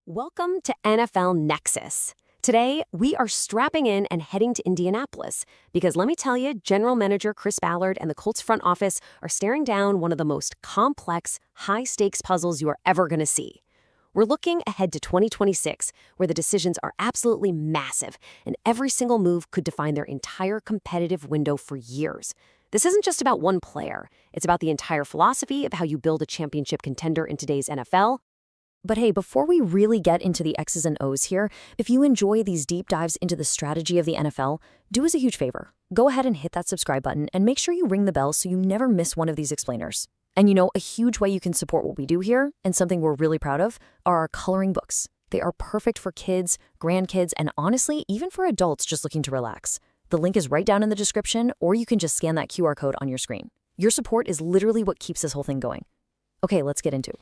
Welcome to NFL Nexus. Today, we are strapping in and heading to Indianapolis because let me tell you, General Manager Chris Ballard and the Colts front office are staring down one of the most complex, high-stakes puzzles you are ever going to see. We're looking ahead to 2026, where the decisions are absolutely massive, and every single move could define their entire competitive window for years. This isn't just about one player. It's about the entire philosophy of how you build a championship contender in today's NFL. But hey, before we really get into the X's and O's here, if you enjoy these deep dives into the strategy of the NFL, do us a huge favor. Go ahead and hit that subscribe button and make sure you ring the bell so you never miss one of these explainers. And a huge way you can support what we do here, and something we're really proud of, are our coloring books. They are perfect for kids, grandkids, and honestly, even for adults just looking to relax. The link is right down in the description, or you can just scan that QR code on your screen. Your support is literally what keeps this whole thing going. Okay, let's get into it.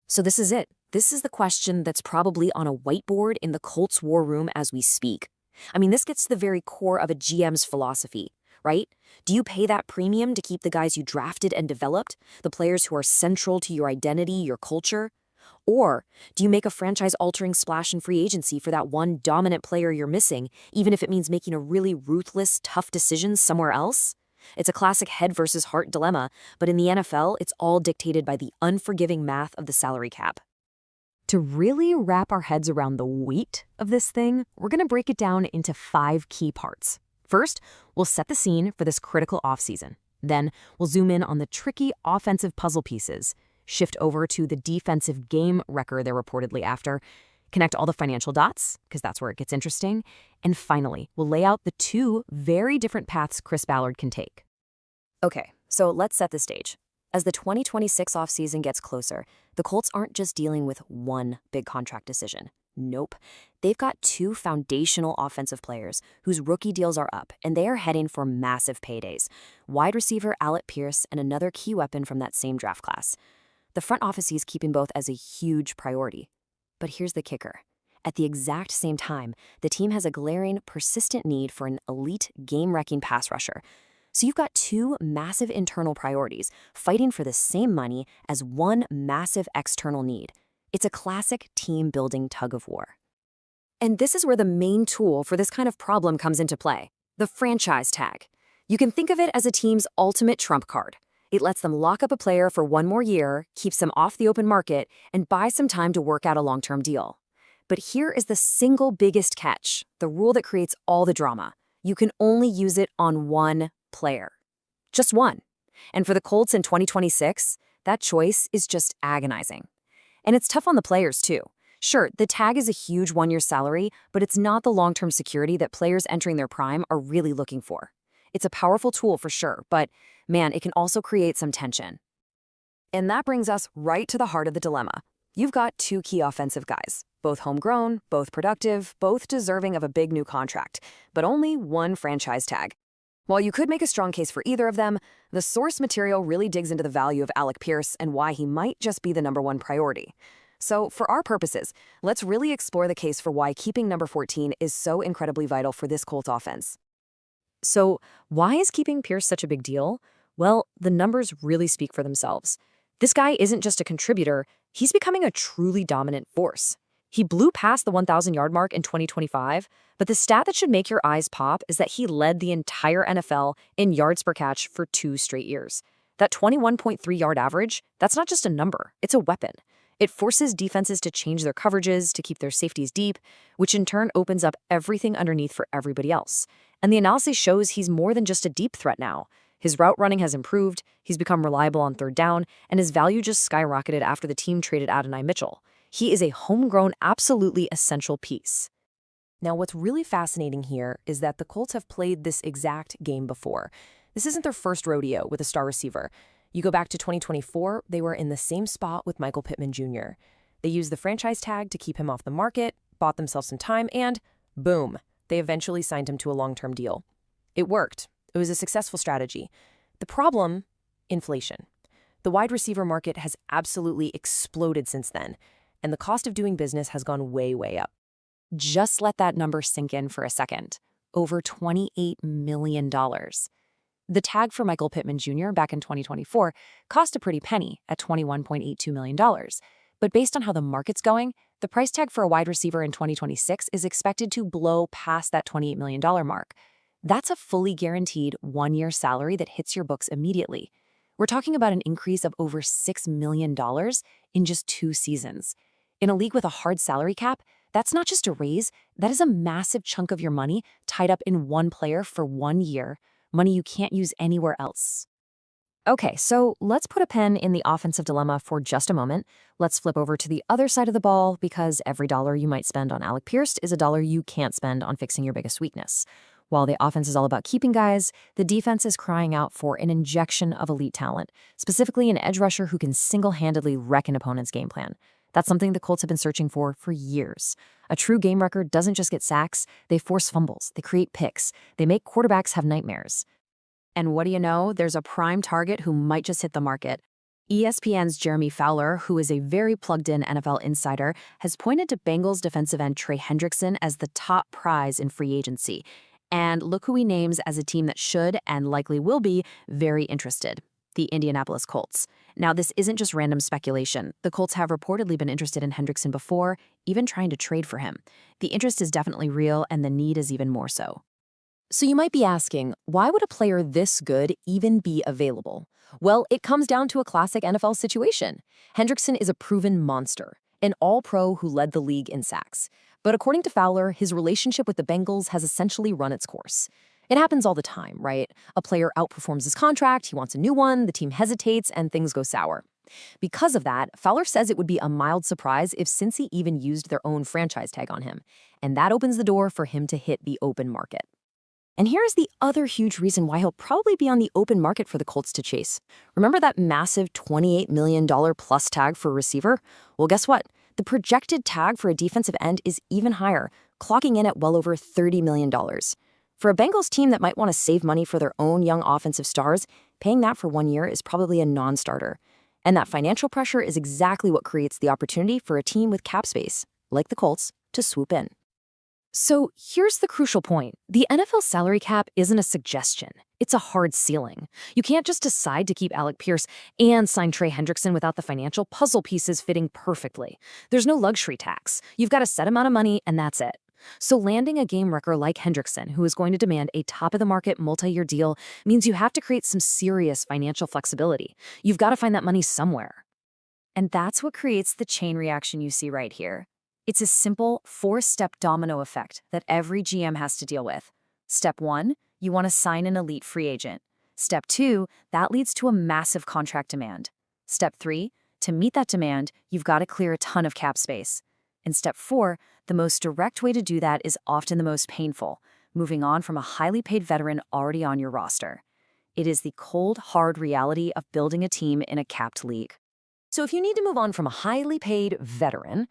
So this is it. This is the question that's probably on a whiteboard in the Colts war room as we speak. I mean, this gets to the very core of a GM's philosophy, right? Do you pay that premium to keep the guys you drafted and developed, the players who are central to your identity, your culture? Or do you make a franchise-altering splash in free agency for that one dominant player you're missing, even if it means making a really ruthless, tough decision somewhere else? It's a classic head versus heart dilemma, but in the NFL, it's all dictated by the unforgiving math of the salary cap. To really wrap our heads around the weight of this thing, we're going to break it down into 5 key parts. First, we'll set the scene for this critical offseason. Then, we'll zoom in on the tricky offensive puzzle pieces, shift over to the defensive game wrecker they're reportedly after, connect all the financial dots, because that's where it gets interesting, and finally, we'll lay out the 2 very different paths Chris Ballard can take. Okay, so let's set the stage. As the 2026 offseason gets closer, the Colts aren't just dealing with one big contract decision. Nope. They've got 2 foundational offensive players whose rookie deals are up, and they are heading for massive paydays. Wide receiver Alec and another key weapon from that same draft class. The front office is keeping both as a huge priority. But here's the kicker. At the exact same time, the team has a glaring, persistent need for an elite, game-wrecking pass rusher. So you've got 2 massive internal priorities fighting for the same money as one massive external need. It's a classic team-building tug-of-war. And this is where the main tool for this kind of problem comes into play, the franchise tag. You can think of it as a team's ultimate trump card. It lets them lock up a player for 1 more year, keeps them off the open market, and buys some time to work out a long-term deal. But here is the single biggest catch, the rule that creates all the drama. You can only use it on one player. Just one. And for the Colts in 2026, that choice is just agonizing. And it's tough on the players, too. Sure, the tag is a huge 1-year salary, but it's not the long-term security that players entering their prime are really looking for. It's a powerful tool for sure, but man, it can also create some tension. And that brings us right to the heart of the dilemma. You've got 2 key offensive guys, both homegrown, both productive, both deserving of a big new contract, but only one franchise tag. While you could make a strong case for either of them, the source material really digs into the value of Alec and why he might just be the #1 priority. So for our purposes, let's really explore the case for why keeping number 14 is so incredibly vital for this Colts offense. So why is keeping Pierce such a big deal? Well, the numbers really speak for themselves. This guy isn't just a contributor, he's becoming a truly dominant force. He blew past the 1,000-yard mark in 2025, but the stat that should make your eyes pop is that he led the entire NFL in yards per catch for 2 straight years. That 21.3-yard average, that's not just a number, it's a weapon. It forces defenses to change their coverages, to keep their safeties deep, which in turn opens up everything underneath for everybody else. And the analysis shows he's more than just a deep threat now. His route running has improved, he's become reliable on 3rd down, and his value just skyrocketed after the team traded Adonai Mitchell. He is a homegrown, absolutely essential piece. Now, what's really fascinating here is that the Colts have played this exact game before. This isn't their first rodeo with a star receiver. You go back to 2024, they were in the same spot with Pittman Jr. They used the franchise tag to keep him off the market, bought themselves some time, and boom, they eventually signed him to a long-term deal. It worked. It was a successful strategy. The problem? Inflation. The wide receiver market has absolutely exploded since then, and the cost of doing business has gone way, way up. Just let that number sink in for a second. Over $28 million. The tag for Pittman Jr. back in 2024 cost a pretty penny at $21.82 million. But based on how the market's going, the price tag for a wide receiver in 2026 is expected to blow past that $28 million mark. That's a fully guaranteed one-year salary that hits your books immediately. We're talking about an increase of over $6 million in just 2 seasons. In a league with a hard salary cap, that's not just a raise, that is a massive chunk of your money tied up in one player for 1 year, money you can't use anywhere else. Okay, so let's put a pin in the offensive dilemma for just a moment. Let's flip over to the other side of the ball because every dollar you might spend on Alec Pierce is a dollar you can't spend on fixing your biggest weakness. While the offense is all about keeping guys, the defense is crying out for an injection of elite talent, specifically an edge rusher who can single-handedly wreck an opponent's game plan. That's something the Colts have been searching for years. A true game wrecker doesn't just get sacks, they force fumbles, they create picks, they make quarterbacks have nightmares. And what do you know? There's a prime target who might just hit the market. ESPN's Jeremy Fowler, who is a very plugged-in NFL insider, has pointed to Bengals defensive end Trey Hendrickson as the top prize in free agency. And look who he names as a team that should, and likely will be, very interested: the Indianapolis Colts. Now, this isn't just random speculation. The Colts have reportedly been interested in Hendrickson before, even trying to trade for him. The interest is definitely real, and the need is even more so. So you might be asking, why would a player this good even be available? Well, it comes down to a classic NFL situation. Hendrickson is a proven monster, an all-pro who led the league in sacks. But according to Fowler, his relationship with the Bengals has essentially run its course. It happens all the time, right? A player outperforms his contract, he wants a new one, the team hesitates, and things go sour. Because of that, Fowler says it would be a mild surprise if Cincy even used their own franchise tag on him. And that opens the door for him to hit the open market. And here's the other huge reason why he'll probably be on the open market for the Colts to chase. Remember that massive $28 million plus tag for a receiver? Well, guess what? The projected tag for a defensive end is even higher, clocking in at well over $30 million. For a Bengals team that might want to save money for their own young offensive stars, paying that for 1 year is probably a non-starter. And that financial pressure is exactly what creates the opportunity for a team with cap space, like the Colts, to swoop in. So here's the crucial point. The NFL salary cap isn't a suggestion. It's a hard ceiling. You can't just decide to keep Alec Pierce and sign Trey Hendrickson without the financial puzzle pieces fitting perfectly. There's no luxury tax. You've got a set amount of money, and that's it. So landing a game wrecker like Hendrickson, who is going to demand a top-of-the-market multi-year deal, means you have to create some serious financial flexibility. You've got to find that money somewhere. And that's what creates the chain reaction you see right here. It's a simple 4-step domino effect that every GM has to deal with. Step 1, you want to sign an elite free agent. Step 2, that leads to a massive contract demand. Step 3, to meet that demand, you've got to clear a ton of cap space. And step 4, the most direct way to do that is often the most painful, moving on from a highly paid veteran already on your roster. It is the cold, hard reality of building a team in a capped league. So if you need to move on from a highly paid veteran,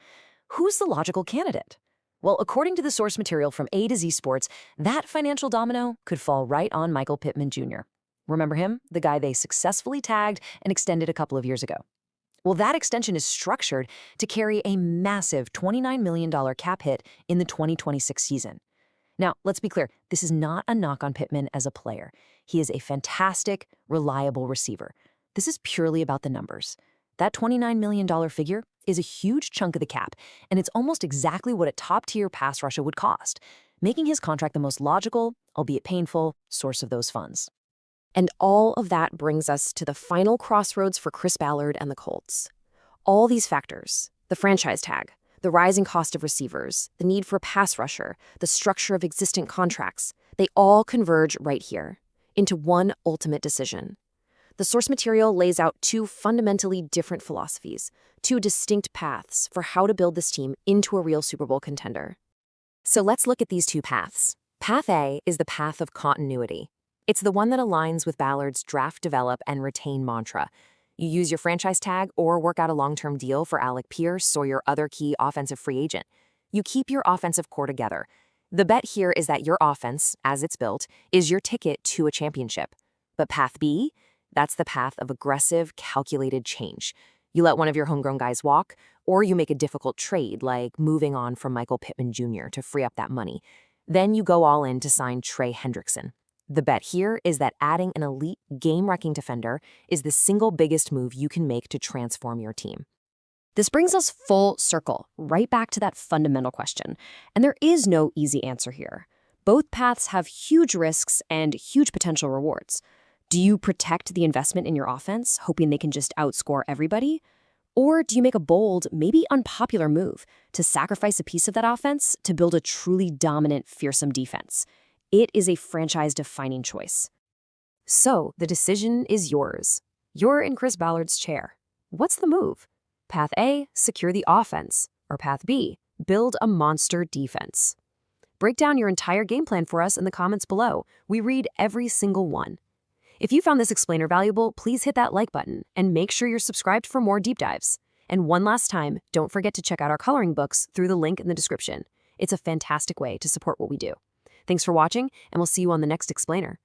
who's the logical candidate? Well, according to the source material from A to Z Sports, that financial domino could fall right on Michael Pittman Jr. Remember him? The guy they successfully tagged and extended a couple of years ago. Well, that extension is structured to carry a massive $29 million cap hit in the 2026 season. Now, let's be clear, this is not a knock on Pittman as a player. He is a fantastic, reliable receiver. This is purely about the numbers. That $29 million figure is a huge chunk of the cap, and it's almost exactly what a top-tier pass rusher would cost, making his contract the most logical, albeit painful, source of those funds. And all of that brings us to the final crossroads for Chris Ballard and the Colts. All these factors, the franchise tag, the rising cost of receivers, the need for a pass rusher, the structure of existing contracts, they all converge right here into one ultimate decision. The source material lays out 2 fundamentally different philosophies, 2 distinct paths for how to build this team into a real Super Bowl contender. So let's look at these 2 paths. Path A is the path of continuity. It's the one that aligns with Ballard's draft, develop, and retain mantra. You use your franchise tag or work out a long-term deal for Alec Pierce or your other key offensive free agent. You keep your offensive core together. The bet here is that your offense, as it's built, is your ticket to a championship. But path B, that's the path of aggressive, calculated change. You let one of your homegrown guys walk, or you make a difficult trade, like moving on from Michael Pittman Jr. to free up that money. Then you go all in to sign Trey Hendrickson. The bet here is that adding an elite, game-wrecking defender is the single biggest move you can make to transform your team. This brings us full circle, right back to that fundamental question. And there is no easy answer here. Both paths have huge risks and huge potential rewards. Do you protect the investment in your offense, hoping they can just outscore everybody? Or do you make a bold, maybe unpopular move to sacrifice a piece of that offense to build a truly dominant, fearsome defense? It is a franchise-defining choice. So, the decision is yours. You're in Chris Ballard's chair. What's the move? Path A, secure the offense. Or Path B, build a monster defense. Break down your entire game plan for us in the comments below. We read every single one. If you found this explainer valuable, please hit that like button and make sure you're subscribed for more deep dives. And one last time, don't forget to check out our coloring books through the link in the description. It's a fantastic way to support what we do. Thanks for watching, and we'll see you on the next explainer.